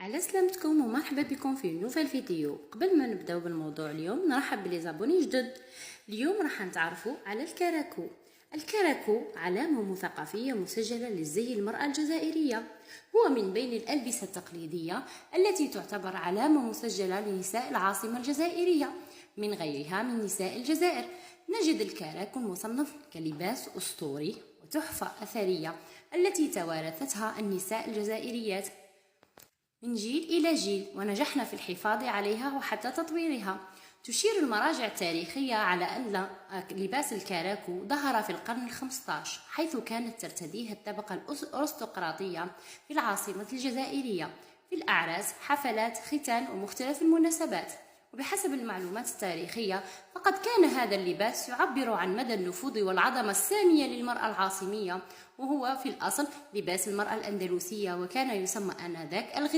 على سلامتكم ومرحبا بكم في نوفال فيديو. قبل ما نبداو بالموضوع اليوم نرحب بلي زابوني جدد. اليوم راح نتعرفوا على الكراكو. الكراكو علامة ثقافية مسجلة للزي المرأة الجزائرية. هو من بين الألبسة التقليدية التي تعتبر علامة مسجلة لنساء العاصمة الجزائرية من غيرها من نساء الجزائر. نجد الكراكو مصنف كلباس أسطوري وتحفة أثرية التي توارثتها النساء الجزائريات من جيل إلى جيل، ونجحنا في الحفاظ عليها وحتى تطويرها. تشير المراجع التاريخية على أن لباس الكراكو ظهر في القرن ال15، حيث كانت ترتديه الطبقة الأرستقراطية في العاصمة الجزائرية في الأعراس، حفلات ختان ومختلف المناسبات. وبحسب المعلومات التاريخية فقد كان هذا اللباس يعبر عن مدى النفوذ والعظمة السامية للمرأة العاصمية، وهو في الأصل لباس المرأة الأندلسية، وكان يسمى آنذاك الغليظ.